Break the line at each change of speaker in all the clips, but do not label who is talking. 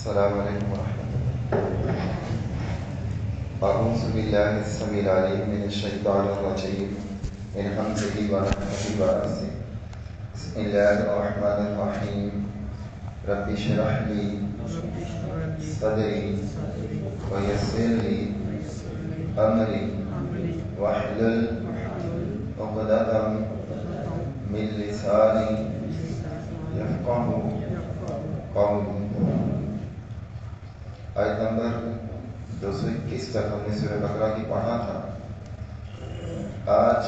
السلام علیکم ورحمۃ اللہ۔ اعوذ باللہ السمیع العلیم من الشیطان الرجیم من حمزہ ونفخہ ونفثہ۔ بسم اللہ الرحمن الرحیم۔ رب اشرح لی صدری ویسر لی امری واحلل عقدۃ من لسانی یفقہوا قولی۔ آیت نمبر 221 تک ہم نے سورہ بقرہ کی پڑھا تھا۔ آج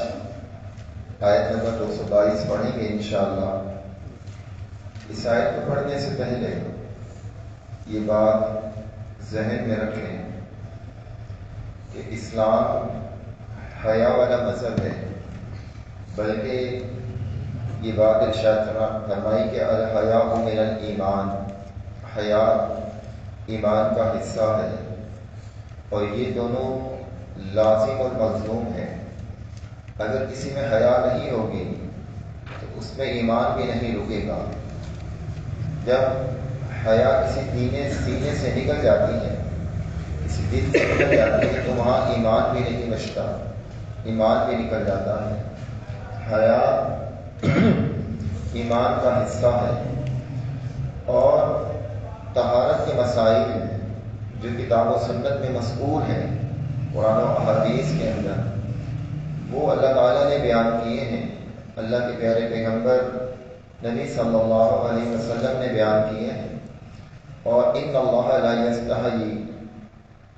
آیت نمبر 222 پڑھیں گے انشاءاللہ۔ اس آیت کو پڑھنے سے پہلے یہ بات ذہن میں رکھیں کہ اسلام حیا والا مذہب ہے، بلکہ یہ بات ارشاد فرمائی کہ الحیاء من الایمان، حیا ایمان کا حصہ ہے، اور یہ دونوں لازم اور ملزوم ہیں۔ اگر کسی میں حیا نہیں ہوگی تو اس میں ایمان بھی نہیں رکے گا۔ جب حیا کسی سینے سے نکل جاتی ہے، کسی دل سے نکل جاتی ہے، تو وہاں ایمان بھی نہیں بچتا، ایمان بھی نکل جاتا ہے۔ حیا ایمان کا حصہ ہے، اور طہارت کے مسائل جو کتاب و سنت میں مذکور ہیں قرآن و احادیث کے اندر، وہ اللہ تعالیٰ نے بیان کیے ہیں، اللہ کے پیارے پیغمبر نبی صلی اللہ علیہ وسلم نے بیان کیے ہیں۔ اور ان اللہ لا یستحیی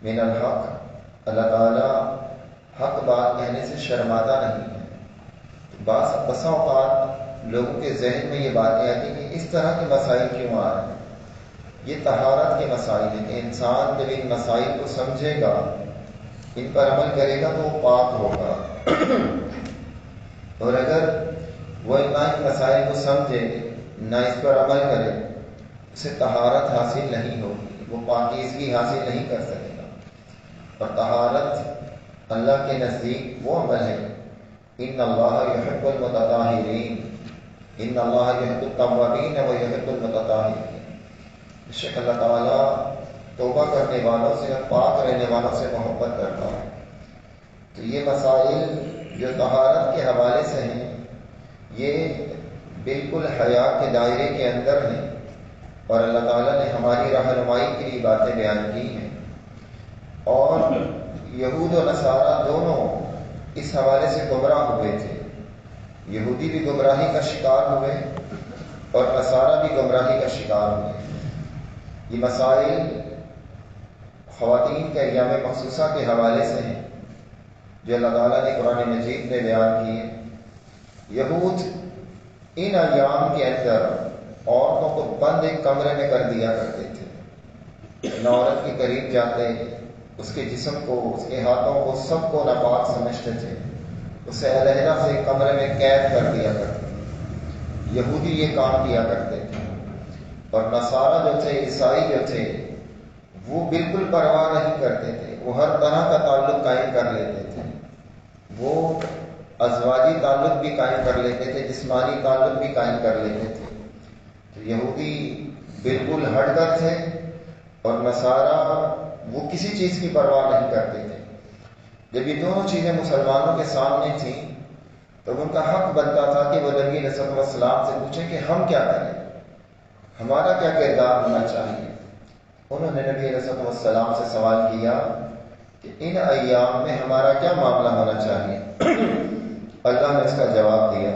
من الحق، اللہ تعالیٰ حق بات کہنے سے شرماتا نہیں ہے۔ بسا اوقات لوگوں کے ذہن میں یہ باتیں آتی ہیں کہ اس طرح کے مسائل کیوں آ رہے ہیں۔ یہ طہارت کے مسائل ہیں کہ انسان جب ان مسائل کو سمجھے گا، ان پر عمل کرے گا تو وہ پاک ہوگا، اور اگر وہ نہ ان مسائل کو سمجھے، نہ اس پر عمل کرے، اسے طہارت حاصل نہیں ہوگی، وہ پاکیزگی حاصل نہیں کر سکے گا۔ اور طہارت اللہ کے نزدیک وہ عمل ہے، ان اللہ یحب المتطہرین، ان اللہ یحب التوابین و یحب المتطہرین۔ بے شک اللہ تعالیٰ توبہ کرنے والوں سے اور پاک رہنے والوں سے محبت کرتا ہے۔ تو یہ مسائل جو طہارت کے حوالے سے ہیں، یہ بالکل حیا کے دائرے کے اندر ہیں، اور اللہ تعالیٰ نے ہماری رہنمائی کے لیے باتیں بیان کی ہیں۔ اور یہود و نصارہ دونوں اس حوالے سے گمراہ ہوئے تھے۔ یہودی بھی گمراہی کا شکار ہوئے اور نصارہ بھی گمراہی کا شکار ہوئے۔ یہ مسائل خواتین کے ایام مخصوصہ کے حوالے سے ہیں جو اللہ تعالیٰ نے قرآن مجید میں بیان کیے۔ یہود ان ایام کے اندر عورتوں کو بند ایک کمرے میں کر دیا کرتے تھے، نہ عورت کے قریب جاتے، اس کے جسم کو، اس کے ہاتھوں کو، سب کو ناپاک سمجھتے تھے، اسے علیحدہ سے کمرے میں قید کر دیا کرتے تھے۔ یہودی یہ کام کیا کرتے تھے، اور نصارہ جو تھے، عیسائی جو تھے، وہ بالکل پرواہ نہیں کرتے تھے، وہ ہر طرح کا تعلق قائم کر لیتے تھے۔ وہ ازواجی تعلق بھی قائم کر لیتے تھے، جسمانی تعلق بھی قائم کر لیتے تھے۔ تو یہودی بالکل ہٹ کر تھے، اور نصارہ وہ کسی چیز کی پرواہ نہیں کرتے تھے۔ جب یہ دونوں چیزیں مسلمانوں کے سامنے تھیں تو ان کا حق بنتا تھا کہ وہ نبی علیہ السلام سے پوچھیں کہ ہم کیا کریں، ہمارا کیا کردار ہونا چاہیے۔ انہوں نے نبی علیہ السلام سے سوال کیا کہ ان ایام میں ہمارا کیا معاملہ ہونا چاہیے۔ اللہ نے اس کا جواب دیا،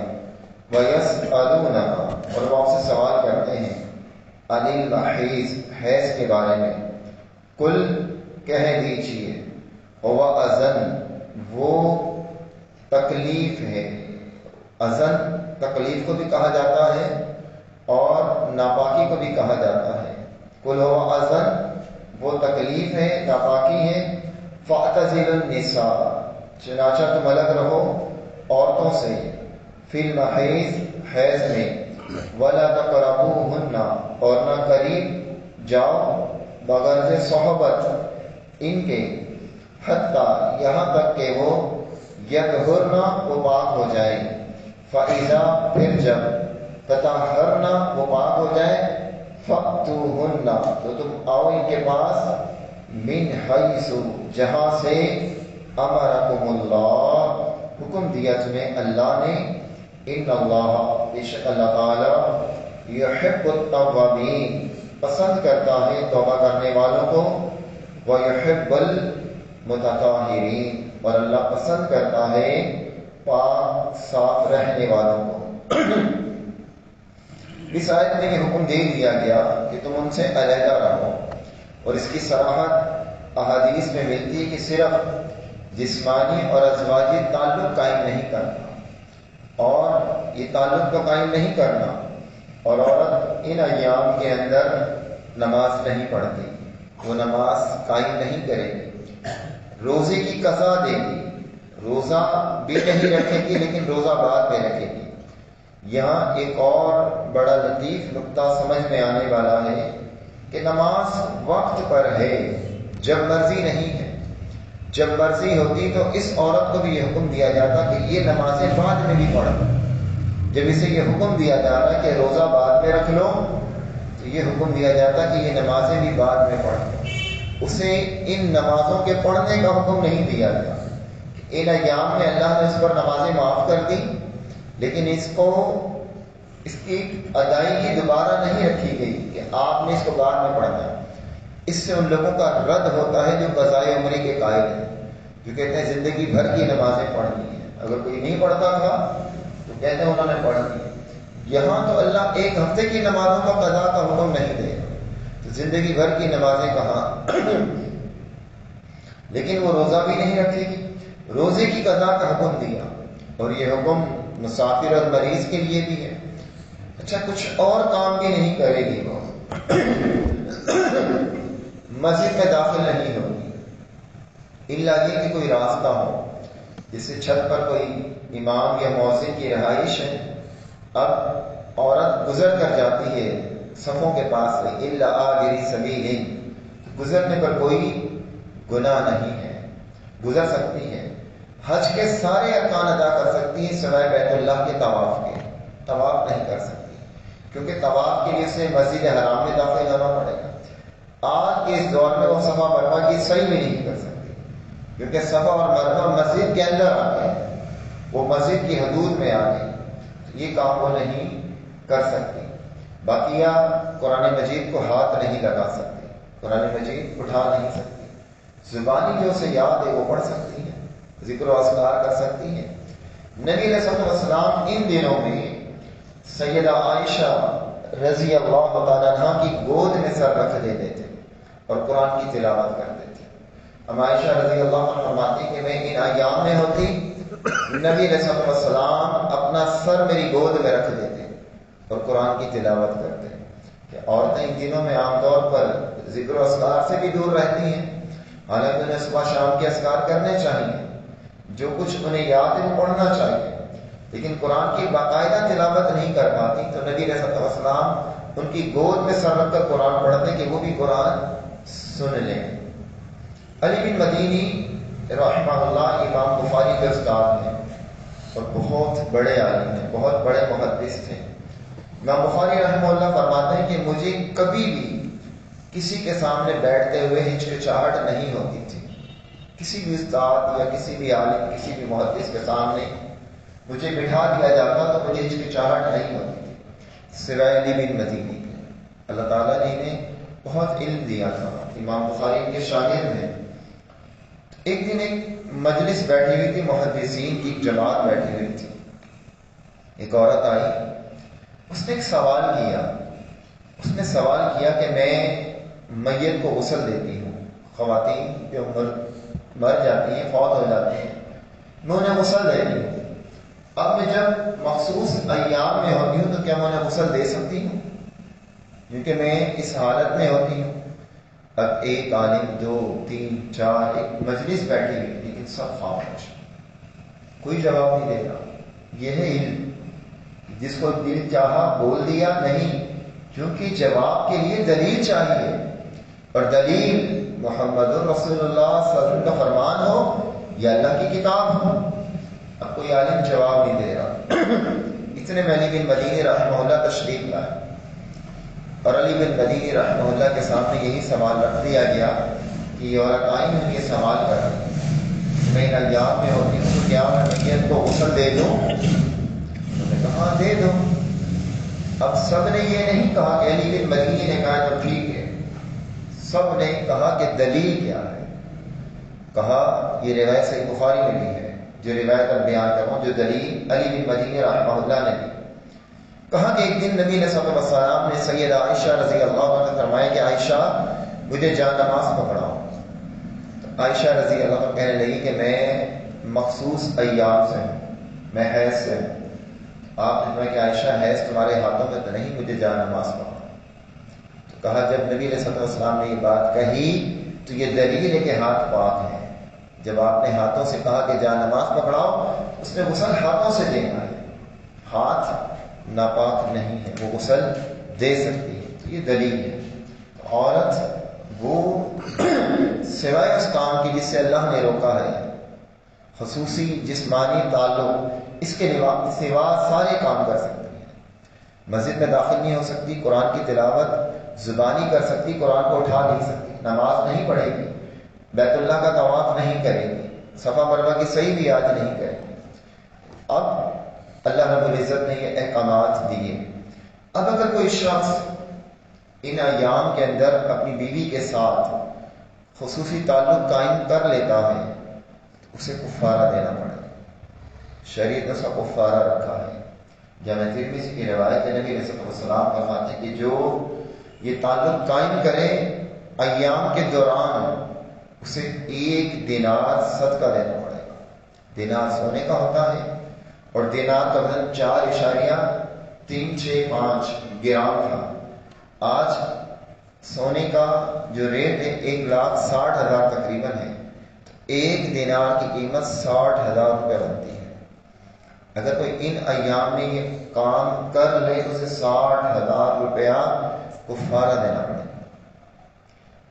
وَيَسْأَلُونَكَ، اور وہ آپ سے سوال کرتے ہیں، عَنِ الْمَحِيضِ، حیض کے بارے میں، کل کہہ دیجیے، هُوَ أَذًى، وہ تکلیف ہے۔ اذن تکلیف کو بھی کہا جاتا ہے اور ناپاکی کو بھی کہا جاتا ہے۔ قُلْ هُوَ أَذًى، وہ تکلیف ہے، ناپاکی ہے۔ فَاعْتَزِلُوا النِّسَاءَ، چنانچہ تم الگ رہو عورتوں سے، فِي الْمَحِيضِ، حیض میں، وَلَا تَقْرَبُوهُنَّ، اور نہ قریب جاؤ بغرض صحبت ان کے، حتیٰ یہاں تک کہ وہ یطہرن، وہ پاک ہو جائیں، فَإِذَا، پھر جب، تطہرن، وہ پاک ہو جائیں، فَأْتُوهُنَّ تو تم آؤ ان کے پاس من حیث جہاں سے امرکم اللہ حکم دیا تمہیں اللہ نے ان اللہ بے شک اللہ تعالی یحب التوابین پسند کرتا ہے توبہ کرنے والوں کو ویحب المتطہرین اور اللہ پسند کرتا ہے پاک صاف رہنے والوں کو۔ اس آیت میں یہ حکم دے دیا گیا کہ تم ان سے علیحدہ رہو، اور اس کی صراحت احادیث میں ملتی ہے کہ صرف جسمانی اور ازواجی تعلق قائم نہیں کرنا، اور یہ تعلق تو قائم نہیں کرنا، اور عورت ان ایام کے اندر نماز نہیں پڑھتی، وہ نماز قائم نہیں کرے گی، روزے کی قضا دے گی، روزہ بھی نہیں رکھے گی لیکن روزہ بعد میں رکھے گی۔ یہاں ایک اور بڑا لطیف نقطہ سمجھ میں آنے والا ہے کہ نماز وقت پر ہے، جب مرضی نہیں ہے۔ جب مرضی ہوتی تو اس عورت کو بھی یہ حکم دیا جاتا کہ یہ نمازیں بعد میں بھی پڑھ۔ جب اسے یہ حکم دیا جا رہا ہے کہ روزہ بعد میں رکھ لو تو یہ حکم دیا جاتا کہ یہ نمازیں بھی بعد میں پڑھ لو۔ اسے ان نمازوں کے پڑھنے کا حکم نہیں دیا گیا۔ ان ایام میں اللہ نے اس پر نمازیں معاف کر دی، لیکن اس کی ادائیگی دوبارہ نہیں رکھی گئی کہ آپ نے اس کو بعد میں پڑھنا ہے۔ اس سے ان لوگوں کا رد ہوتا ہے جو قضائے عمری کے قائل ہیں، جو کہتے ہیں زندگی بھر کی نمازیں پڑھنی ہیں، اگر کوئی نہیں پڑھتا تھا تو کہتے ہیں انہوں نے پڑھ لی۔ یہاں تو اللہ ایک ہفتے کی نمازوں کا قضا کا حکم نہیں دے گا، تو زندگی بھر کی نمازیں کہاں؟ لیکن وہ روزہ بھی نہیں رکھے گی، روزے کی قضا کا حکم دیا، اور یہ حکم مسافر اور مریض کے لیے بھی ہے۔ اچھا، کچھ اور کام بھی نہیں کرے گی، وہ مسجد میں داخل نہیں ہوگی الا یہ کہ کوئی راستہ ہو، جیسے چھت پر کوئی امام یا مؤذن کی رہائش ہے، اب عورت گزر کر جاتی ہے صفوں کے پاس سے، الا عابری سبیل، گزرنے پر کوئی گناہ نہیں ہے، گزر سکتی ہے، حج کے سارے ارکان ادا کر سکتی ہے سوائے بیت اللہ کے طواف کے، طواف نہیں کر سکتی کیونکہ طواف کے لیے اسے مسجد حرام میں داخل ہونا پڑے گا۔ آج کے اس دور میں وہ صفا مروا کی صحیح بھی نہیں کر سکتی کیونکہ صفا اور مروا مسجد کے اندر آ گئے، وہ مسجد کی حدود میں آ گئے، یہ کام وہ نہیں کر سکتی۔ باقیہ قرآن مجید کو ہاتھ نہیں لگا سکتی، قرآن مجید اٹھا نہیں سکتی، زبانی جو اسے یاد ہے وہ پڑھ سکتی ہے، ذکر و اذکار کر سکتی ہے۔ نبی علیہ الصلوۃ والسلام ان دنوں میں سیدہ عائشہ رضی اللہ تعالیٰ عنہ کی گود میں سر رکھ دیتے تھے اور قرآن کی تلاوت کرتے تھے۔ ہم عائشہ رضی اللہ عنہ فرماتی کہ میں ان ایام میں ہوتی، نبی علیہ الصلوۃ والسلام اپنا سر میری گود میں رکھ دیتے اور قرآن کی تلاوت کرتے۔ کہ عورتیں ان دنوں میں عام طور پر ذکر و اذکار سے بھی دور رہتی ہیں، حالانکہ انہیں صبح شام کے اذکار کرنے چاہیے، جو کچھ انہیں یاد ہے وہ پڑھنا چاہیے، لیکن قرآن کی باقاعدہ تلاوت نہیں کر پاتی، تو نبی علیہ السلام ان کی گود میں سر رکھ کر قرآن پڑھتے کہ وہ بھی قرآن سن لیں۔ علی بن مدینی رحمہ اللہ امام بخاری کے استاد ہیں اور بہت بڑے عالم ہیں، بہت بڑے محدث تھے۔ امام بخاری رحمہ اللہ فرماتے ہیں کہ مجھے کبھی بھی کسی کے سامنے بیٹھتے ہوئے ہچکچاہٹ نہیں ہوتی تھی، کسی بھی استاد یا کسی بھی عالم، کسی بھی محدث کے سامنے مجھے بٹھا دیا جاتا تو مجھے ہچکچاہٹ نہیں ہوتی تھی سوائے علی بن مدینی کے۔ اللہ تعالیٰ نے انہیں بہت علم دیا تھا، امام بخاری ان کے شاگرد ہیں۔ ایک دن ایک مجلس بیٹھی ہوئی تھی، محدثین کی جماعت بیٹھی ہوئی تھی، ایک عورت آئی، اس نے ایک سوال کیا، اس نے سوال کیا کہ میں میت کو غسل دیتی ہوں، خواتین جو مر جاتی ہیں، فوت ہو جاتی ہیں، میں انہیں غسل دیتی ہوں، اب میں جب مخصوص ایام میں ہوتی ہوں تو کیا میں انہیں غسل دے سکتی ہوں کیونکہ میں اس حالت میں ہوتی ہوں؟ اب ایک عالم، دو، تین، چار، ایک مجلس بیٹھی ہوئی، لیکن سب خاموش، کوئی جواب نہیں دے رہا۔ یہ ہے علم، جس کو دل چاہا بول دیا نہیں، کیونکہ جواب کے لیے دلیل چاہیے، اور دلیل محمد رسول اللہ صلی اللہ علیہ وسلم کا فرمان ہو یا اللہ کی کتاب ہو۔ اب کوئی عالم جواب نہیں دے رہا، اتنے میں علی بن مدینی رحمہ اللہ تشریف لائے۔ اور علی بن مدینی رحمہ اللہ کے سامنے یہی سوال رکھ دیا گیا کہ یہ عورت آئی ہوں یہ سوال کر رہی میں ان ایام میں ہوتی ہوں تو کیا میں میت کو غسل دے دوں؟ انہوں نے کہا دے دو۔ اب سب نے یہ نہیں کہا کہ علی بن مدینی نے کہا تو ٹھیک ہے، سب نے کہا کہ دلیل کیا ہے؟ کہا یہ روایت صحیح بخاری میں بھی ہے، جو روایت اب بیان کر رہا ہوں، جو دلیل علی بن مدینی رحمہ اللہ نے دی۔ کہا کہ ایک دن نبی علیہ الصلوۃ والسلام نے سیدہ عائشہ رضی اللہ عنہ سے فرمایا کہ عائشہ مجھے جا نماز پکڑاؤ۔ تو عائشہ رضی اللہ عنہ کہنے لگی کہ میں مخصوص ایام سے ہوں، میں حیض سے ہوں۔ آپ نے فرمایا کہ عائشہ حیض تمہارے ہاتھوں میں تو نہیں، مجھے جا نماز پکڑاؤ۔ تو کہا جب نبی علیہ الصلوۃ والسلام نے یہ بات کہی تو یہ دلیل ہے کہ ہاتھ پاک ہے۔ جب آپ نے ہاتھوں سے کہا کہ جا نماز پکڑاؤ، اس نے غسل ہاتھوں سے دینا ہے، ہاتھ ناپاک نہیں ہے، وہ غسل دے سکتی ہے۔ تو یہ دلیل ہے۔ عورت وہ سوائے اس کام کی جس سے اللہ نے روکا ہے، خصوصی جسمانی تعلق، اس کے سوا سارے کام کر سکتی ہے۔ مسجد میں داخل نہیں ہو سکتی، قرآن کی تلاوت زبانی کر سکتی، قرآن کو اٹھا نہیں سکتی، نماز نہیں پڑھے گی، بیت اللہ کا طواف نہیں کرے گی، صفا مروہ کی صحیح بھی یاد نہیں کرے گی۔ اب اللہ رب العزت نے یہ احکامات دیے۔ اب اگر کوئی شخص ان ایام کے اندر اپنی بیوی کے ساتھ خصوصی تعلق قائم کر لیتا ہے تو اسے کفارہ دینا پڑے گا۔ شریعت نے اس کا کفارہ رکھا ہے۔ جامع ترمذی کی روایت ہے، نبی علیہ السلام فرماتے ہیں کہ جو یہ تعلق قائم کرے ایام کے دوران اسے 1 دینار صدقہ دینا پڑے گا۔ دینار سونے کا ہوتا ہے اور دینار کا وزن 4.365 گرام تھا۔ آج سونے کا جو ریٹ ہے 1,60,000 تقریباً ہے، تو 1 دینار کی قیمت 60,000 روپے بنتی ہے۔ اگر کوئی ان ایام میں یہ کام کر لے تو اسے 60,000 روپیہ کفارہ دینا پڑے گا۔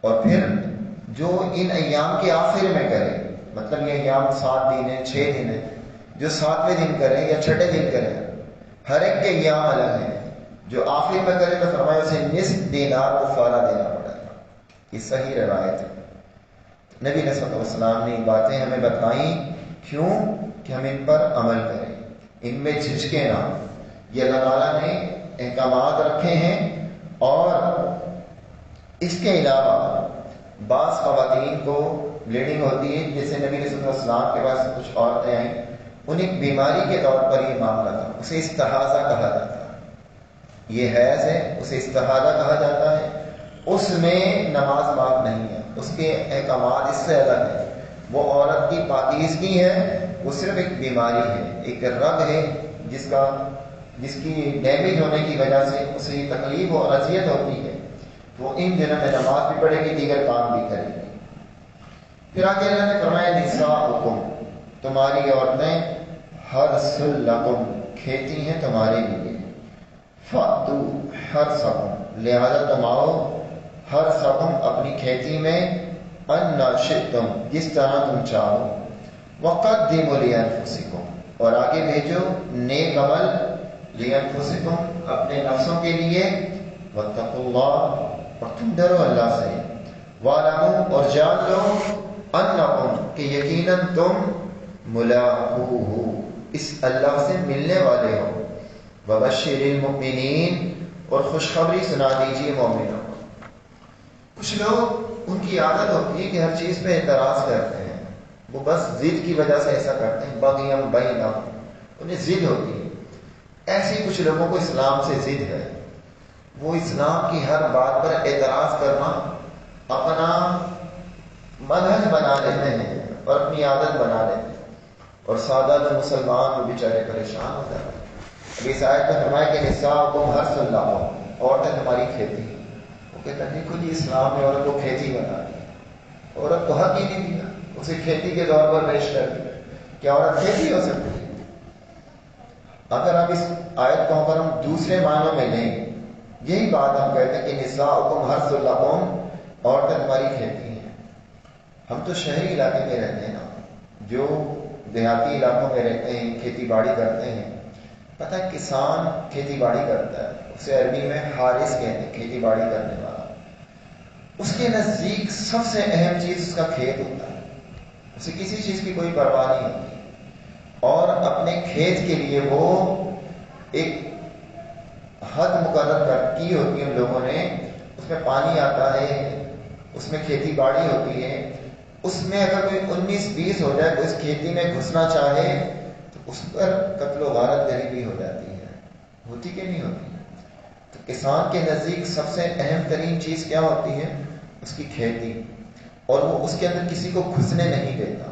اور پھر جو ان ایام کے آخر میں کرے، مطلب یہ ایام 7 دن ہے 6 دن ہے، جو 7ویں دن کرے یا 6ٹھے دن کرے، ہر ایک کے ایام الگ ہیں، جو آخر میں کرے تو فرمایا اسے نصف دینار کفارہ دینا پڑے گا۔ یہ صحیح روایت ہے۔ نبی علیہ الصلوۃ والسلام نے یہ باتیں ہمیں بتائیں، کیوں؟ کہ ہم ان پر عمل کریں، ان میں جھجکیں نہ۔ یہ اللہ تعالیٰ نے احکامات رکھے ہیں، اور اس کے علاوہ بعض خواتین کو بلیڈنگ ہوتی ہے، جیسے نبی علیہ السلام کے پاس کچھ عورتیں آئیں، ان ایک بیماری کے طور پر یہ معاملہ تھا، اسے استحاضہ کہا جاتا ہے۔ یہ حیض ہے، اسے استحاضہ کہا جاتا ہے۔ اس میں نماز معاف نہیں ہے، اس کے احکامات اس سے الگ ہیں۔ وہ عورت کی پاکیزگی ہے، وہ صرف ایک بیماری ہے، ایک رگ ہے جس کی ڈیمیج ہونے کی وجہ سے اسے یہ تکلیف اور اذیت ہوتی ہے۔ وہ ان دنوں میں نماز بھی پڑھے گی، دیگر کام بھی کرے گی۔ پھر آگے اللہ نے فرمایا نساؤکم، تمہاری عورتیں حرث لکم، کھیتی ہیں تمہارے لیے، فأتوا حرثکم، لہذا تم آؤ حرثکم، اپنی کھیتی میں، انا شئتم، جس طرح تم چاہو، وقدموا لانفسکم، اور آگے بھیجو نیک عمل، لانفسکم، اپنے نفسوں کے لیے، واتقوا اللہ، اور تم ڈرو اللہ سے، واعلموا، اور جان لو، انکم، کہ یقیناً تم ملاقوہ، اس اللہ سے ملنے والے ہو، وبشر المؤمنین، اور خوشخبری سنا دیجیے مومنوں کو۔ کچھ لوگ ان کی عادت ہوتی ہے کہ ہر چیز پہ اعتراض کرتے ہیں، وہ بس ضد کی وجہ سے ایسا کرتے ہیں، بغیم بینہم، انہیں ضد ہوتی ہے۔ ایسے کچھ لوگوں کو اسلام سے ضد ہے، وہ اسلام کی ہر بات پر اعتراض کرنا اپنا منہج بنا لیتے ہیں اور اپنی عادت بنا لیتے ہیں، اور سادہ جو مسلمان وہ بیچارے پریشان ہو جاتے ہیں۔ ابھی اس آیت میں فرمایا کہ نساؤکم حرث لکم، عورتیں تمہاری کھیتی ہیں۔ وہ کہتے ہیں دیکھو جی اسلام نے عورت کو کھیتی بنا دی، عورت کو حق ہی نہیں دیا، اسے کھیتی کے طور پر پیش کر دیا۔ کیا عورت کھیتی ہو سکتی ہے؟ اگر آپ اس آیت کو ہم دوسرے معنوں میں لیں، یہی بات ہم کہتے ہیں کہ نساؤکم حرث لکم، عورتیں تمہاری کھیتی ہیں۔ ہم تو شہری علاقے میں رہتے ہیں نا، جو دیہاتی علاقوں میں رہتے ہیں، کھیتی باڑی کرتے ہیں، پتہ ہے کسان کھیتی باڑی کرتا ہے، اسے عربی میں حارث کہتے ہیں، کھیتی باڑی کرنے والا، اس کے نزدیک سب سے اہم چیز اس کا کھیت ہوتا ہے، اسے کسی چیز کی کوئی پرواہ نہیں ہوتی، اور اپنے کھیت کے لیے وہ ایک حد مقرر کی ہوتی ہے ان لوگوں نے، اس میں پانی آتا ہے، اس میں کھیتی باڑی ہوتی ہے، اس میں اگر کوئی 19-20 ہو جائے، کوئی اس کھیتی میں گھسنا چاہے تو اس پر قتل و غارت غریبی ہو جاتی ہے، ہوتی کہ نہیں ہوتی؟ تو کسان کے نزدیک سب سے اہم ترین چیز کیا ہوتی ہے؟ اس کی کھیتی، اور وہ اس کے اندر کسی کو گھسنے نہیں دیتا،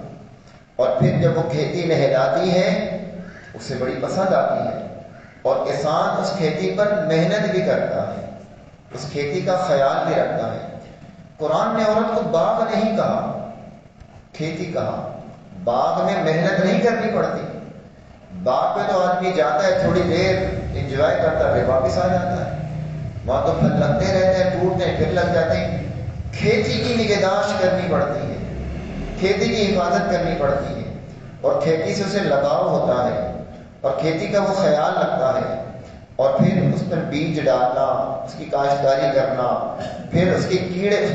اور پھر جب وہ کھیتی لہلاتی ہے اسے بڑی پسند آتی ہے، اور کسان اس کھیتی پر محنت بھی کرتا ہے، اس کھیتی کا خیال بھی رکھتا ہے۔ قرآن نے عورت کو باغ نہیں کہا، کھیتی کہا۔ باغ میں محنت نہیں کرنی پڑتی، باغ پہ تو آدمی جاتا ہے، تھوڑی دیر انجوائے کرتا ہے، واپس آ جاتا ہے، وہاں تو پھل لگتے رہتے ہیں، ٹوٹتے ہیں، پھر لگ جاتے ہیں۔ کھیتی کی نگہداشت کرنی پڑتی ہے، کھیتی کی حفاظت کرنی پڑتی ہے، اور کھیتی سے اسے لگاؤ ہوتا ہے، اور کھیتی کا وہ خیال رکھتا ہے، اور پھر اس پر بیج ڈالنا، اس کی کاشتکاری کرنا، پھر اس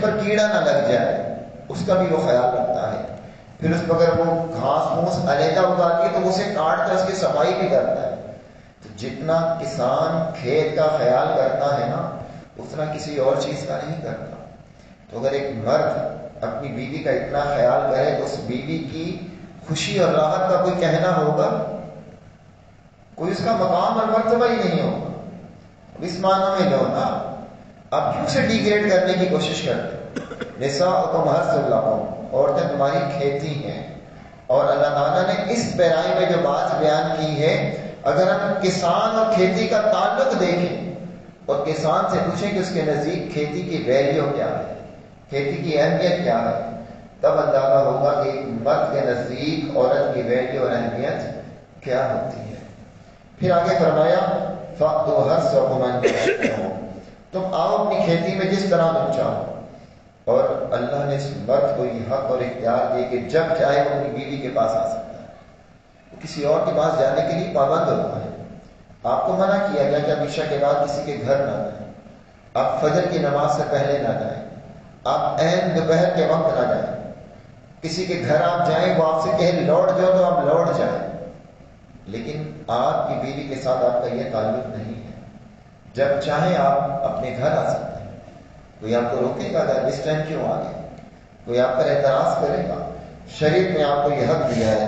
پر کیڑا نہ لگ جائے اس کا بھی وہ خیال رکھتا ہے، پھر اس پر اگر وہ گھاس پھوس علیحدہ اگاتی ہے تو اسے کاٹ کر اس کی صفائی بھی کرتا ہے۔ تو جتنا کسان کھیت کا خیال کرتا ہے نا، اتنا کسی اور چیز کا نہیں کرتا۔ تو اگر ایک مرد اپنی بیوی کا اتنا خیال کرے تو اس بیوی کی خوشی اور راحت کا کوئی کہنا ہوگا؟ کوئی اس کا مقام اور مرتبہ ہی نہیں ہوگا۔ اب اس معنی میں لو نا، آپ کیوں سے ڈیگریڈ کرنے کی کوشش کرتے؟ نساؤکم حرث لکم، عورتیں تمہاری کھیتی ہیں، اور اللہ تعالیٰ نے اس پیرائی میں جو بات بیان کی ہے، اگر ہم کسان اور کھیتی کا تعلق دیکھیں اور کسان سے پوچھیں کہ اس کے نزدیک کھیتی کی ویلیو کیا ہے، کھیتی کی اہمیت کیا ہے، تب اندازہ ہوگا کہ ایک مرد کے نزدیک عورت کی ویلیو اور اہمیت کیا ہوتی ہے۔ پھر آگے فرمایا فَأْتُوا حَرْثَكُمْ أَنَّىٰ شِئْتُمْ، تم آؤ اپنی کھیتی میں جس طرح تم چاہو۔ اور اللہ نے اس مرد کو یہ حق اور اختیار دیے کہ جب چاہے وہ اپنی بیوی کے پاس آ سکتا ہے، وہ کسی اور کے پاس جانے کے لیے پابند ہوتا ہے۔ آپ کو منع کیا گیا کہ آپ عشاء کے بعد کسی کے گھر نہ جائیں، آپ فجر کی نماز سے پہلے نہ جائیں، آپ عین دوپہر کے وقت نہ جائیں، کسی کے گھر آپ جائیں وہ آپ سے کہے لوٹ جاؤ تو آپ لوٹ جائیں، لیکن آپ کی بیوی کے ساتھ آپ کا یہ تعلق نہیں ہے، جب چاہیں آپ اپنے گھر آ سکتے ہیں۔ کوئی آپ کو روکے گا کہ اس ٹائم کیوں آ گئے؟ کوئی آپ پر اعتراض کرے گا؟ شریعت نے آپ کو یہ حق دیا ہے۔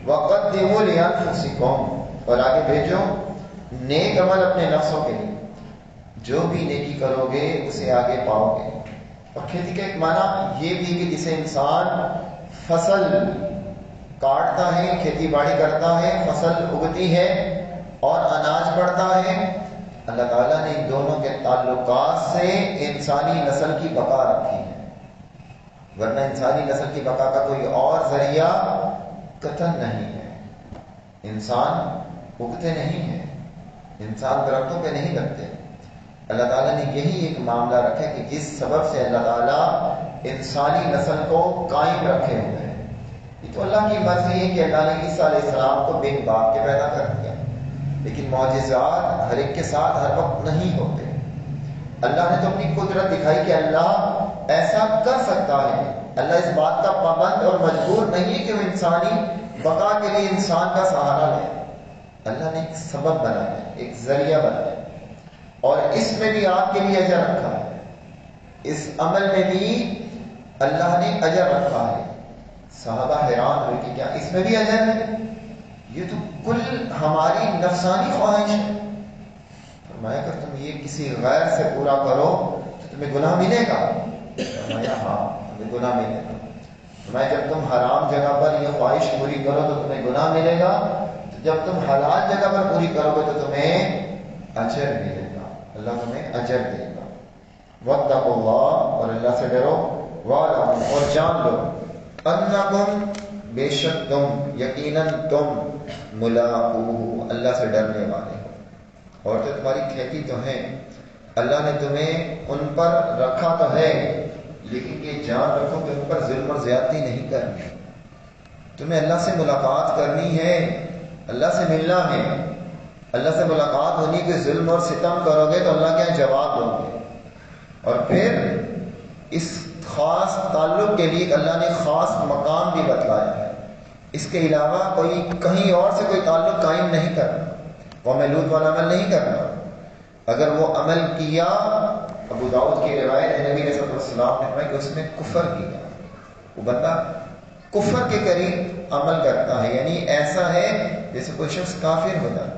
وَقَدِّمُوا لِأَنفُسِكُمْ، اور آگے بھیجو نیک عمل اپنے نفسوں کے لیے، جو بھی نیکی کرو گے اسے آگے پاؤ گے۔ اور کھیتی کا ایک معنی یہ بھی کہ جسے انسان فصل کاٹتا ہے، کھیتی باڑی کرتا ہے، فصل اگتی ہے اور اناج بڑھتا ہے، اللہ تعالیٰ نے ان دونوں کے تعلقات سے انسانی نسل کی بقا رکھی ہے، ورنہ انسانی نسل کی بقا کا کوئی اور ذریعہ قطعاً نہیں ہے۔ انسان اگتے نہیں ہیں، انسان درختوں پہ نہیں لگتے، اللہ تعالیٰ نے یہی ایک معاملہ رکھا کہ جس سبب سے اللہ تعالیٰ انسانی نسل کو قائم رکھے ہوئے ہیں۔ یہ تو اللہ کی مرضی ہے کہ اللہ نے عیسیٰ علیہ السلام کو بن باپ کے پیدا کر دیا، لیکن معجزات ہر ایک کے ساتھ ہر وقت نہیں ہوتے۔ اللہ نے تو اپنی قدرت دکھائی کہ اللہ ایسا کر سکتا ہے، اللہ اس بات کا پابند اور مجبور نہیں ہے کہ وہ انسانی بقا کے لیے انسان کا سہارا لے۔ اللہ نے ایک سبب بنایا ہے، ایک ذریعہ بنایا ہے، اور اس میں بھی آپ کے لیے اجر رکھا ہے، اس عمل میں بھی اللہ نے اجر رکھا ہے۔ صحابہ حیران ہوئے کہ کیا اس میں بھی اجر ہے؟ یہ تو کل ہماری نفسانی خواہش ہے۔ فرمایا کہ تم یہ کسی غیر سے پورا کرو تو تمہیں گناہ ملے گا؟ فرمایا ہاں تمہیں گناہ ملے گا۔ فرمایا جب تم حرام جگہ پر یہ خواہش پوری کرو تو تمہیں گناہ ملے گا، تو جب تم حلال جگہ پر پوری کرو گے تو تمہیں اجر ملے گا، اللہ تمہیں اجر دے گا۔ واتقوا اللہ، اور اللہ سے ڈرو، واعلموا، اور جان لو، انکم، بے شک تم، یقیناً تم، ملاقوہ، اللہ سے ڈرنے والے ہو۔ اور جو تمہاری کھیتی تو ہے، اللہ نے تمہیں ان پر رکھا تو ہے، لیکن یہ جان رکھو کہ ان پر ظلم اور زیادتی نہیں کرنی، تمہیں اللہ سے ملاقات کرنی ہے، اللہ سے ملنا ہے، اللہ سے ملاقات ہونی کہ ظلم اور ستم کرو گے تو اللہ کے یہاں جواب دو گے. اور پھر اس خاص تعلق کے لیے اللہ نے خاص مقام بھی بتلایا ہے. اس کے علاوہ کوئی کہیں اور سے کوئی تعلق قائم نہیں کرنا. قوم لوط والا عمل نہیں کرنا. اگر وہ عمل کیا، ابو داؤد کی روایت ہے، نبی صلی اللہ علیہ وسلم نے فرمایا کہ اس نے کفر کیا. وہ بندہ کفر کے قریب عمل کرتا ہے، یعنی ایسا ہے جیسے کوئی شخص کافر ہو جاتا ہے.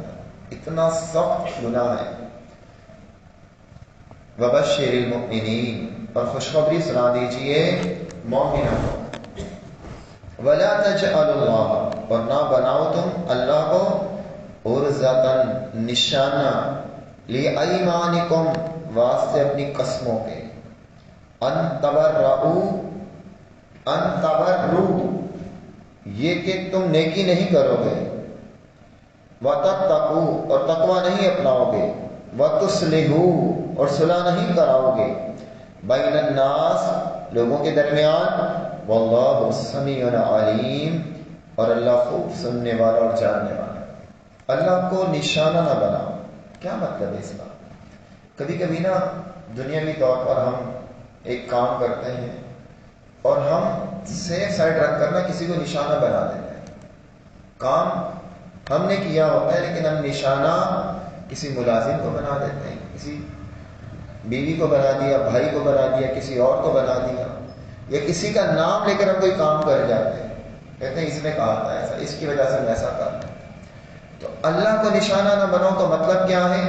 اتنا سخت گناہ ہے. وبشر المؤمنین، اور خوشخبری سنا دیجئے مومنوں کو. ولا تجعلوا اللہ، اور نہ بناؤ تم اللہ کو عرضۃ نشانہ لایمانکم، واسطے اپنی قسموں کے. ان تبرؤ، یہ کہ تم نیکی نہیں کرو گے. وتتقوا، اور تقوی نہیں اپناؤ گے. وتصلحوا، اور صلح نہیں کراؤ گے. بین الناس، لوگوں کے درمیان. واللہ سمیع علیم، اور اللہ خوب سننے والا اور جاننے والا. اللہ کو نشانہ نہ بناؤ. کیا مطلب ہے اس کا؟ کبھی کبھی نا دنیاوی طور پر ہم ایک کام کرتے ہیں اور ہم سیف سائڈ رکھ کر نا کسی کو نشانہ بنا دیتے ہیں. کام ہم نے کیا ہوتا ہے لیکن ہم نشانہ کسی ملازم کو بنا دیتے ہیں، کسی بیوی کو بنا دیا، بھائی کو بنا دیا، کسی اور کو بنا دیا، یا کسی کا نام لے کر ہم کوئی کام کر جاتے ہیں. کہتے ہیں اس نے کہا تھا ایسا، اس کی وجہ سے میں ایسا کر رہا ہوں. تو اللہ کو نشانہ نہ بناؤ تو مطلب کیا ہے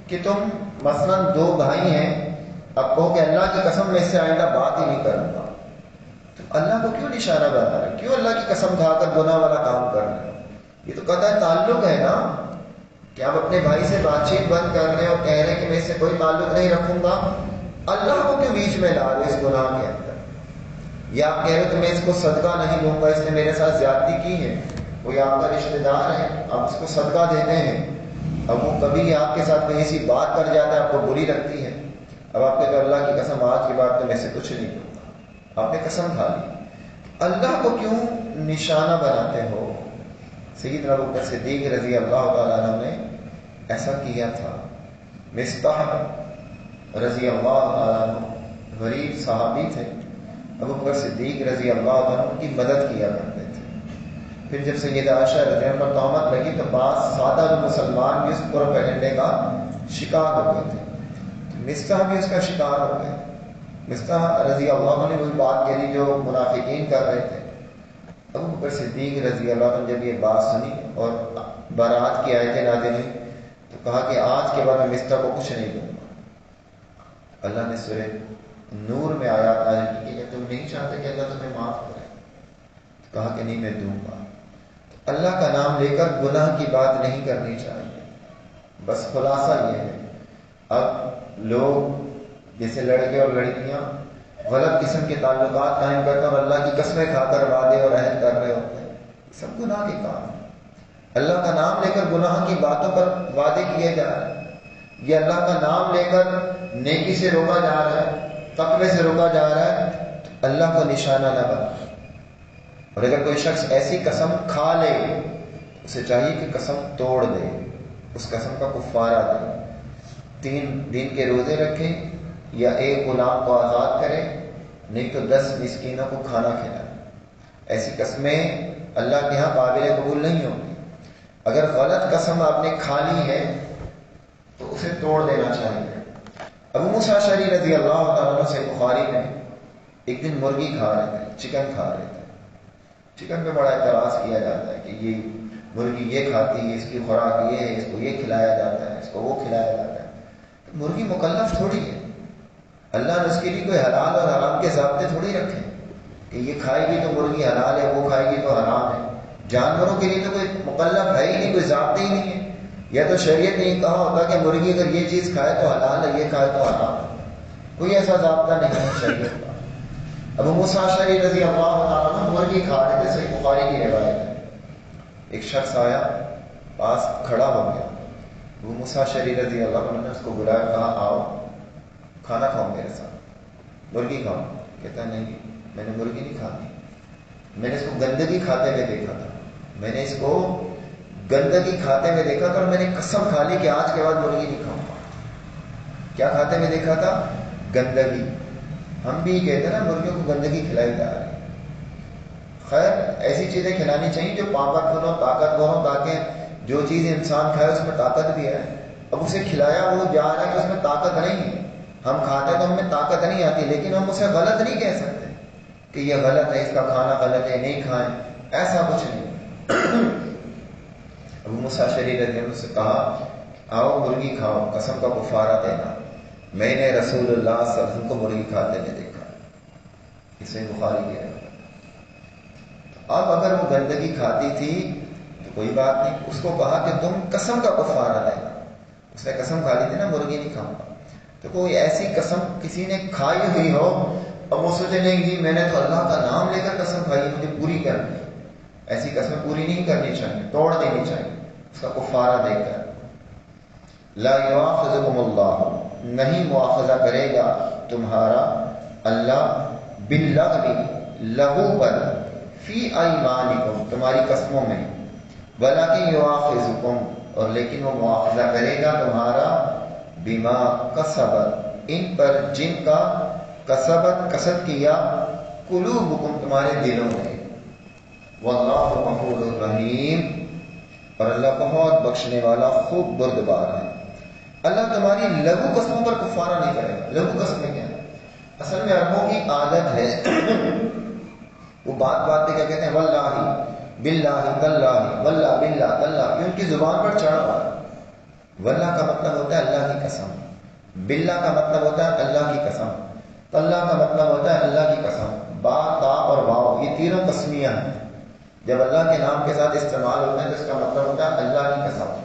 کہ تم مثلا دو بھائی ہیں، اب کہو کہ اللہ کی قسم میں اس سے آئندہ بات ہی نہیں کروں گا. تو اللہ کو کیوں نشانہ بنا رہے؟ کیوں اللہ کی قسم کھا کر گناہ والا کام کر رہے؟ یہ تو قطع تعلق ہے نا، کہ آپ اپنے بھائی سے بات چیت بند کر رہے ہیں اور کہہ رہے ہیں کہ میں اس سے کوئی تعلق نہیں رکھوں گا. اللہ کو کیوں بیچ میں لا رہے اس گناہ کے اندر؟ یا آپ کہہ رہے کہ میں اس کو صدقہ نہیں دوں گا، اس نے میرے ساتھ زیادتی کی ہے، کوئی آپ کا رشتہ دار ہے، آپ اس کو صدقہ دیتے ہیں، اب وہ کبھی آپ کے ساتھ کہیں سی بات کر جاتا ہے، آپ کو بری لگتی ہے، اب آپ کہتے ہیں اللہ کی قسم آج کے بعد تو میں سے کچھ نہیں دوں گا، آپ نے قسم کھا لی. اللہ کو کیوں نشانہ بناتے ہو؟ سیدنا ابوبکر صدیق رضی اللہ تعالیٰ عنہ نے ایسا کیا تھا. مصطح رضی اللہ تعالیٰ عنہ غریب صحابی تھے، ابوبکر صدیق رضی اللہ تعالیٰ عنہ ان کی مدد کیا کرتے تھے. پھر جب سیدہ عائشہ رضی اللہ عنہ پر تہمت لگی تو بعض سادہ مسلمان بھی اس پروپیگنڈے کا شکار ہو گئے تھے. مصطح بھی اس کا شکار ہو گئے. مصطح رضی اللہ عنہ نے وہی بات کہی جو منافقین کر رہے تھے. ابوبکر صدیق رضی اللہ عنہ جب یہ بات سنی اور برات کی آیتیں نازل ہوئی تو کہا کہ آج کے بعد میں مصطح کو کچھ نہیں دوں گا. اللہ نے سورہ نور میں آیات نازل کی کہ تم نہیں چاہتے کہ اللہ تمہیں معاف کرے؟ کہا کہ نہیں میں دوں گا. اللہ کا نام لے کر گناہ کی بات نہیں کرنی چاہیے. بس خلاصہ یہ ہے، اب لوگ جیسے لڑکے اور لڑکیاں غلط قسم کے تعلقات قائم کرتے ہیں اور اللہ کی قسمیں کھا کر وعدے اور عہد کر رہے ہوتے ہیں، سب گناہ کے کام ہیں. اللہ کا نام لے کر گناہ کی باتوں پر وعدے کیے جا رہے ہیں، یہ اللہ کا نام لے کر نیکی سے روکا جا رہا ہے، تقوی سے روکا جا رہا ہے. تو اللہ کو نشانہ نہ بنا. اور اگر کوئی شخص ایسی قسم کھا لے اسے چاہیے کہ قسم توڑ دے، اس قسم کا کفارہ دے. 3 دن کے روزے رکھے یا ایک غلام کو آزاد کرے، نہیں تو 10 مسکینوں کو کھانا کھلائے. ایسی قسمیں اللہ کے ہاں قابل قبول نہیں ہوگی. اگر غلط قسم آپ نے کھا لی ہے تو اسے توڑ دینا چاہیے. ابو موسیٰ اشعری رضی اللہ تعالیٰ عنہ سے بخاری میں ایک دن مرغی کھا رہے تھے، چکن کھا رہے تھے. چکن پہ بڑا اعتراض کیا جاتا ہے کہ یہ مرغی یہ کھاتی ہے، اس کی خوراک یہ ہے، اس کو یہ کھلایا جاتا ہے، اس کو وہ کھلایا جاتا ہے. تو مرغی مکلف تھوڑی ہے، اللہ نے اس کے لیے کوئی حلال اور حرام کے ضابطے تھوڑی رکھے کہ یہ کھائے گی تو مرغی حلال ہے، وہ کھائے گی تو حرام ہے. جانوروں کے لیے تو کوئی مکلف ہے ہی نہیں، کوئی ضابطے ہی نہیں ہے. یا تو شریعت نے کہا ہوتا کہ مرغی اگر یہ چیز کھائے تو حلال ہے، یہ کھائے تو حرام ہے. کوئی ایسا ضابطہ نہیں ہے شریعت کا. ابو موسیٰ اشعری رضی اللہ تعالیٰ عنہ مرغی کھا رہے تھے، صحیح بخاری کی روایت ہے. ایک شخص آیا، پاس کھڑا ہو گیا. ابو موسیٰ اشعری رضی اللہ عنہ نے اس کو بلایا، کہا آؤ کھانا کھاؤ میرے ساتھ، مرغی کھاؤ. کہتا ہے نہیں میں نے مرغی نہیں کھانی، میں نے اس کو گندگی کھاتے ہوئے دیکھا تھا، میں نے اس کو گندگی کھاتے ہوئے دیکھا تھا اور میں نے قسم کھا لی کہ آج کے بعد مرغی نہیں کھاؤں گا. کیا کھاتے ہوئے دیکھا تھا؟ گندگی. ہم بھی کہتے ہیں نا مرغیوں کو گندگی کھلائی جا رہی ہے. خیر ایسی چیزیں کھلانی چاہیے جو پاورفل ہو، طاقتور ہو، تاکہ جو چیز انسان کھائے اس میں طاقت بھی ہے. اب اسے کھلایا وہ جا رہا ہے کہ اس میں طاقت نہیں ہے. ہم کھاتے تو ہمیں طاقت نہیں آتی، لیکن ہم اسے غلط نہیں کہہ سکتے کہ یہ غلط ہے، اس کا کھانا غلط ہے، نہیں کھائیں. ایسا کچھ نہیں. ابو موسیٰ اشعری رضی اللہ عنہ سے کہا آؤ مرغی کھاؤ، قسم کا کفارہ دینا. میں نے رسول اللہ صلی اللہ علیہ وسلم کو مرغی کھاتے نہیں دیکھا. اسے بخاری کہہ رہا. اب اگر وہ گندگی کھاتی تھی تو کوئی بات نہیں، اس کو کہا کہ تم قسم کا کفارہ دینا. اس نے قسم کھا لی تھی نا مرغی نہیں کھاؤں گا. تو کوئی ایسی قسم کسی نے کھائی ہوئی ہو اب وہ سوچے نہیں جی میں نے تو اللہ کا نام لے کر قسم کھائی ہے، مجھے پوری کرنی ہے. ایسی قسمیں پوری نہیں کرنی چاہیے، توڑ دینی چاہیے. اس کا کفارہ دے کر لا یؤاخذکم اللہ، نہیں مواخذہ کرے گا تمہارا اللہ باللغو، لغو پر، فی ایمانکم، تمہاری قسموں میں، ولکن یؤاخذکم، اور لیکن وہ مواخذہ کرے گا تمہارا بما کسبت، ان پر جن کا کسبت کسب کیا، قلوبکم، تمہارے دلوں نے. واللہ غفور الرحیم، اور اللہ بہت بخشنے والا خوب بردبار ہے. اللہ تمہاری لغو قسموں پر کفارہ نہیں کرے گا. لغو قسمیں کیا ہے؟ اصل میں عربوں کی عادت ہے وہ بات بات پہ کیا کہتے ہیں واللہ باللہ تاللہ، واللہ باللہ تاللہ، یہ ان کی زبان پر چڑھا ہوا ہے. واللہ کا مطلب ہوتا ہے اللہ کی قسم، باللہ کا مطلب ہوتا ہے اللہ کی قسم، تاللہ کا مطلب ہوتا ہے اللہ کی قسم. با، تا اور واو یہ تینوں قسمیاں ہیں. جب اللہ کے نام کے ساتھ استعمال ہوتا ہے تو اس کا مطلب ہوتا ہے اللہ کی قسم.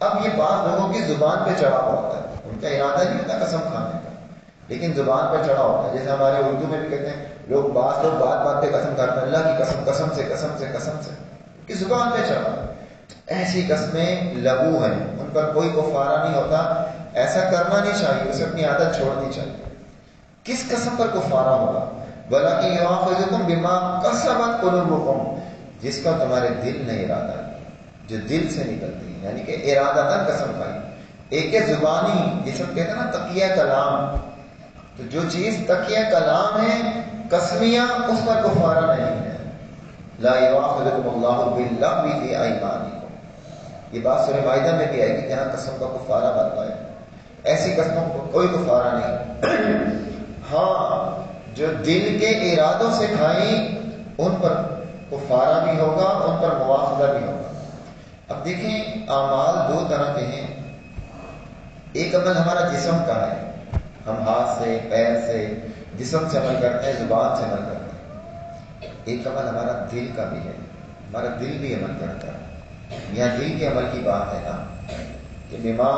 اب یہ بات لوگوں کی زبان پہ چڑھا ہوتا ہے، ان کا ارادہ نہیں ہوتا قسم کھانے کا، لیکن زبان پہ چڑھا ہوتا ہے. جیسے ہمارے اردو میں بھی کہتے ہیں لوگ بات بات پہ قسم کھاتے ہیں، اللہ کی قسم، قسم سے قسم سے قسم سے، کہ زبان پہ چڑھا. ایسی قسمیں لغو ہیں، ان پر کوئی کفارہ نہیں ہوتا. ایسا کرنا نہیں چاہیے، اسے اپنی عادت چھوڑنی چاہیے. کس قسم پر کفارہ ہوگا؟ وَلَكِنْ يُؤَاخِذُكُم بِمَا كَسَبَتْ قُلُوبُكُم، جس کا تمہارے دل نے ارادہ کیا، جو دل سے نکلتی ہے، یعنی کہ ارادتاً قسم کھائی. ایک ہے زبانی، جسے ہم کہتے ہیں نا تقیہ کلام، تو جو چیز تقیہ کلام ہے قسمیاں، اس پر کفارہ نہیں ہے. لا یؤاخذکم اللہ باللغو فی ایمانکم، یہ بات سورہ مائدہ میں بھی آئے گی کہ یہاں قسم کا کفارہ بتایا. ایسی قسموں کو کوئی کفارہ نہیں. ہاں جو دل کے ارادوں سے کھائیں ان پر کفارہ بھی ہوگا، ان پر مواخذہ بھی ہوگا. اب دیکھیں اعمال دو طرح کے ہیں. ایک عمل ہمارا جسم کا ہے، ہم ہاتھ سے، پیر سے، جسم سے عمل کرتے ہیں، زبان سے عمل کرتے ہیں. ایک عمل ہمارا دل کا بھی ہے، ہمارا دل بھی عمل کرتا ہے. یہاں دل کے عمل کی بات ہے نا کہ بما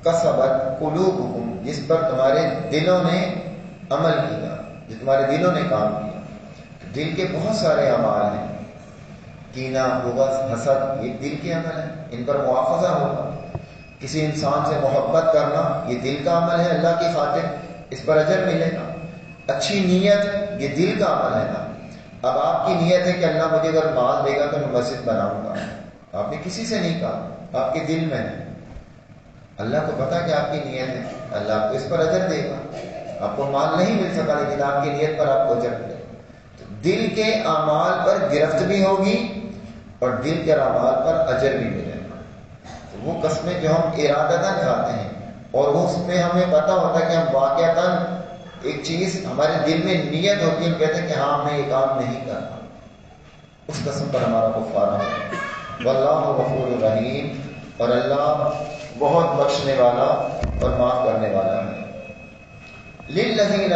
کسبت قلوبکم، جس پر تمہارے دلوں نے عمل کیا، جو تمہارے دلوں نے کام کیا. دل کے بہت سارے اعمال ہیں. کینہ، بغض، حسد، یہ دل کے عمل ہیں، ان پر مواخذہ ہوگا. کسی انسان سے محبت کرنا یہ دل کا عمل ہے، اللہ کی خاطر، اس پر اجر ملے گا. اچھی نیت یہ دل کا عمل ہے نا. اب آپ کی نیت ہے کہ اللہ مجھے اگر مال دے گا تو میں مسجد بناؤں گا، آپ نے کسی سے نہیں کہا، آپ کے دل میں ہے. اللہ کو پتا کہ آپ کی نیت ہے، اللہ آپ کو اس پر اجر دے گا. آپ کو مال نہیں مل سکا لیکن آپ کی نیت پر آپ کو اجر ملے گا. تو دل کے اعمال پر گرفت بھی ہوگی اور دل کے اعمال پر اجر بھی ملے گا. تو وہ قسمیں جو ہم ارادتاً کھاتے ہیں اور وہ اس میں ہمیں پتا ہوتا ہے کہ ہم واقعتاً ایک چیز ہمارے دل میں نیت ہوتی ہے، ہم کہتے ہیں کہ ہاں میں یہ کام نہیں کرتا، اس قسم پر ہمارا کفارہ ہے. واللہ غفور الرحیم، اور اللہ بہت بخشنے والا اور معاف کرنے والا ہے. للذین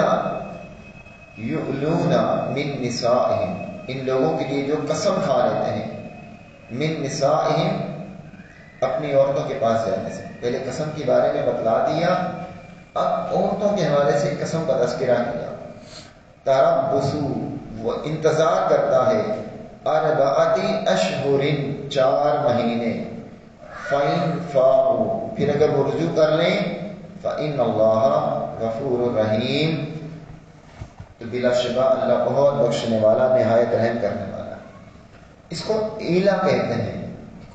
یؤلون من نسائہم، ان لوگوں کے لیے جو قسم کھا لیتے ہیں، من نسائہم، اپنی عورتوں کے پاس جانے سے. پہلے قسم کے بارے میں بتلا دیا، اب عورتوں کے حوالے سے قسم کا تذکرہ کیا. تربصوا، وہ انتظار کرتا ہے، اربعۃ اشہر، 4 مہینے. فَإِن فَاءُوا، پھر اگر وہ رجوع کر لیں، فَإِنَّ اللَّهَ غَفُورٌ رَحِيمٌ، تو بلا شبہ اللہ بہت بخشنے والا، نہایت رحم کرنے والا. اس کو ایلا کہتے ہیں.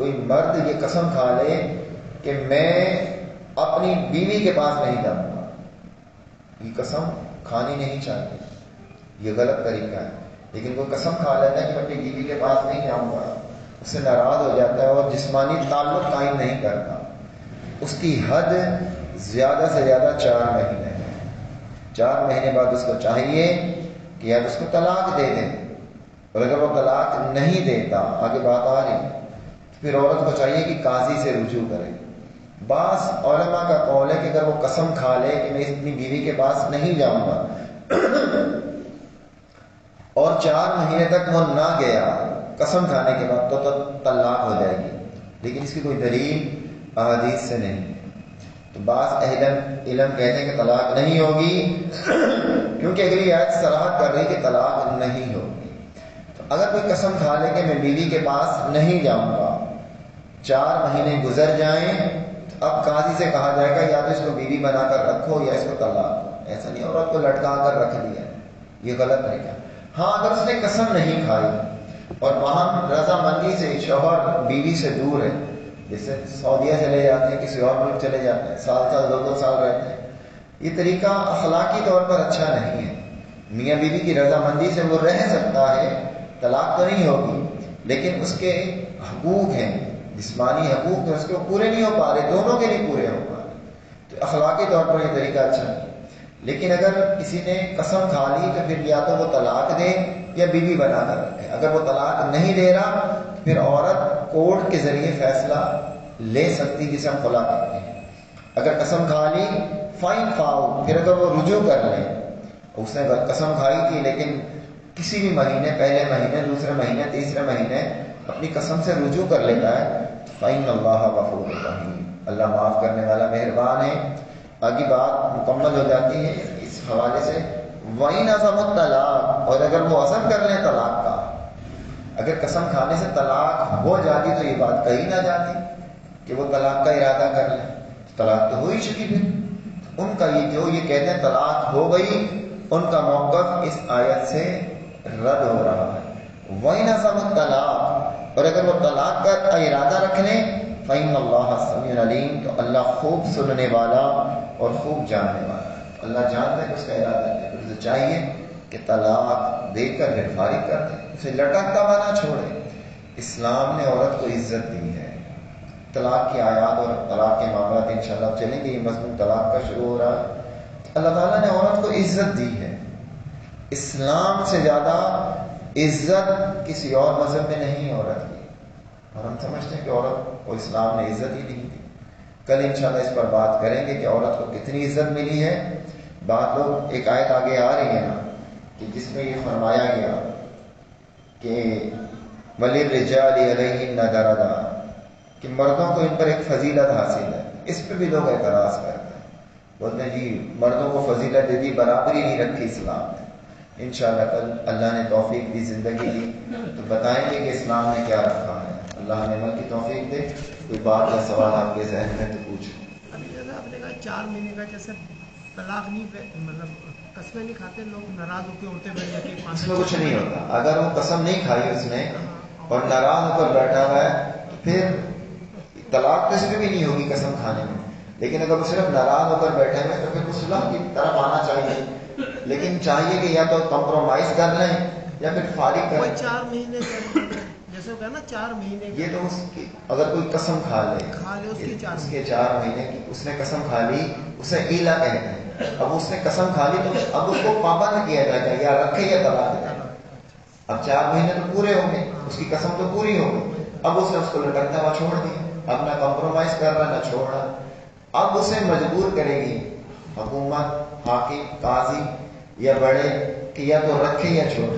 کوئی مرد یہ قسم کھا لے کہ میں اپنی بیوی کے پاس نہیں جاؤں گا، یہ قسم کھانی نہیں چاہیے، یہ غلط طریقہ ہے. لیکن کوئی قسم کھا لیتا ہے کہ میں اپنی بیوی کے پاس نہیں جاؤں گا، اس سے ناراض ہو جاتا ہے اور جسمانی تعلق قائم نہیں کرتا. اس کی حد زیادہ سے زیادہ 4 مہینے ہے. 4 مہینے بعد اس کو چاہیے کہ یا اس کو طلاق دے دیں، اور اگر وہ طلاق نہیں دیتا، آگے بات آ رہی، پھر عورت کو چاہیے کہ قاضی سے رجوع کرے. بعض علماء کا قول ہے کہ اگر وہ قسم کھا لے کہ میں اپنی بیوی کے پاس نہیں جاؤں گا اور 4 مہینے تک وہ نہ گیا قسم کھانے کے بعد، تو طلاق ہو جائے گی. لیکن اس کی کوئی دلیل احادیث سے نہیں. تو بعض اہل علم کہتے ہیں کہ طلاق نہیں ہوگی کیونکہ اگلی آیت صراحت کر رہی کہ طلاق نہیں ہوگی. تو اگر کوئی قسم کھا لے کہ میں بیوی کے پاس نہیں جاؤں گا، 4 مہینے گزر جائیں، اب قاضی سے کہا جائے گا یا تو اس کو بیوی بنا کر رکھو یا اس کو طلاق دو. ایسا نہیں عورت کو لٹکا کر رکھ دیا، یہ غلط طریقہ. ہاں اگر اس نے قسم نہیں کھائی اور وہاں رضامندی سے شوہر بیوی سے دور ہے، جیسے سعودیہ چلے جاتے ہیں، کسی اور ملک چلے جاتے ہیں، سال 2 سال رہتے ہیں، یہ طریقہ اخلاقی طور پر اچھا نہیں ہے. میاں بیوی کی رضامندی سے وہ رہ سکتا ہے، طلاق تو نہیں ہوگی، لیکن اس کے حقوق ہیں، جسمانی حقوق ہیں، اس کے پورے نہیں ہو پا رہے، دونوں کے نہیں پورے ہو پا رہے. تو اخلاقی طور پر یہ طریقہ اچھا نہیں. لیکن اگر کسی نے قسم کھا لی تو پھر یا تو وہ طلاق دے یا بیوی بنا کر رکھے. اگر وہ طلاق نہیں دے رہا پھر عورت کورٹ کے ذریعے فیصلہ لے سکتی، جسے ہم خلا کہتے ہیں. اگر قسم کھا لی فائن فاؤ، پھر اگر وہ رجوع کر لے، اس نے قسم کھائی تھی لیکن کسی بھی مہینے، پہلے مہینے، دوسرے مہینے، تیسرے مہینے اپنی قسم سے رجوع کر لیتا ہے، فَإِنَّ اللَّهَ غَفُورٌ رَحِيمٌ، اللہ معاف کرنے والا مہربان ہے. آگے بات مکمل ہو جاتی ہے اس حوالے سے. وَإِنْ عَزَمَ الطَّلَاقَ، اور اگر وہ عزم کر لیں طلاق کا، اگر قسم کھانے سے طلاق ہو جاتی تو یہ بات کہی نہ جاتی کہ وہ طلاق کا ارادہ کر لیں، طلاق تو ہو ہی چکی. پھر ان کا یہ جو یہ کہتے ہیں طلاق ہو گئی، ان کا موقف اس آیت سے رد ہو رہا ہے. وَإِنْ عَزَمَ الطَّلَاقَ، اور اگر وہ طلاق کا ارادہ رکھ لیں، فَإِنَّ اللَّهَ سَمِيعٌ عَلِيمٌ، تو اللہ خوب سننے والا اور خوب جاننے والا. اللہ جانتا ہے کہ اس کا ارادہ ہے. اسے چاہیے کہ طلاق دے کر پھر فارغ کر دے، اسے لٹکتا ہوا نہ چھوڑے. اسلام نے عورت کو عزت دی ہے. طلاق کی آیات اور طلاق کے معاملات انشاءاللہ چلیں گے. یہ مضمون طلاق کا شروع ہو رہا ہے. اللہ تعالیٰ نے عورت کو عزت دی ہے. اسلام سے زیادہ عزت کسی اور مذہب میں نہیں عورت کی، اور ہم سمجھتے ہیں کہ عورت کو اسلام نے عزت ہی نہیں دی. کل انشاءاللہ اس پر بات کریں گے کہ عورت کو کتنی عزت ملی ہے. بات لوگ ایک آیت آگے آ رہی ہے نا کہ جس میں یہ فرمایا گیا کہ وَلِلرِّجَالِ عَلَيْهِنَّ دَرَجَةٌ، کہ مردوں کو ان پر ایک فضیلت حاصل ہے. اس پہ بھی لوگ اعتراض کرتے ہیں، بولتے ہیں جی مردوں کو فضیلت دے دی، برابری نہیں رکھی اسلام نے. انشاءاللہ کل اللہ نے توفیق دی، زندگی دی تو بتائیں گے کہ اسلام نے کیا رکھا ہے. اللہ ہمیں عمل کی توفیق دے. کوئی بات یا سوال آپ کے ذہن میں تو پوچھو.
آپ نے کہا 4 مہینے کا جیسے طلاق نہیں، مطلب قسمیں نہیں کھاتے لوگ، ناراض ہو کے اڑتے بیٹھ جاتے ہیں.
اس میں کچھ نہیں ہوتا. اگر وہ قسم نہیں کھائی اس نے اور ناراض ہو کر بیٹھا ہوا ہے پھر طلاق تو اس میں بھی نہیں ہوگی قسم کھانے میں. لیکن اگر وہ صرف ناراض ہو کر بیٹھے ہوئے تو پھر وہ صلح کی طرف آنا چاہیے. لیکن چاہیے کہ یا تو کمپرومائز کر لیں یا پھر فارغ کر لیں.
4 مہینے جیسے ہوگا نا 4 مہینے،
یہ تو اس کی اگر کوئی قسم کھا لے اس کے 4 مہینے کی، اس نے قسم کھا لی، اسے ایلا کہتے ہیں. اب اس نے قسم کھا لی تو اب اس کو پابند کیا جائے گا یا رکھے یا طلاق دے. اب 4 مہینے تو پورے ہو گئے، اس کی قسم تو پوری ہو گئی. اب اس نے اس کو لٹکتا ہوا چھوڑ دیا، اب نہ کمپرومائز کر رہا نہ چھوڑ رہا. اب اسے مجبور کرے گی حکومت، حاکم، قاضی یا بڑے کہ یا تو رکھے یا چھوڑے.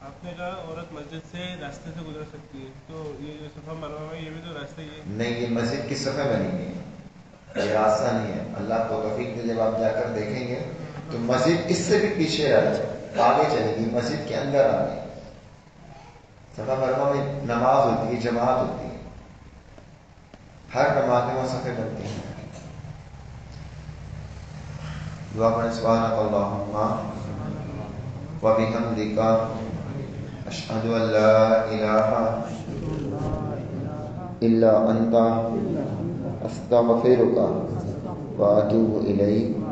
آپ نے کہا عورت مسجد سے راستے سے گزر سکتی ہے، تو یہ جو صفحہ مروا ہے یہ بھی تو راستہ ہی ہے؟
نہیں، یہ مسجد کی صفحہ بنی ہوئی ہے، یہ راستہ نہیں ہے. اللہ کو توفیق دے، جب آپ جا کر دیکھیں گے تو مسجد اس سے بھی پیچھے آگے چلے گی، مسجد کے اندر آ گئی. صفحہ مروا میں نماز ہوتی ہے، جماعت ہوتی ہے، ہر نماز میں وہ صفحے بنتی ہیں. دعا پڑھیں. سبحانک اللہم وبحمدک، اشہد ان لا الہ إلا أنت أستغفرك وأتوب إليك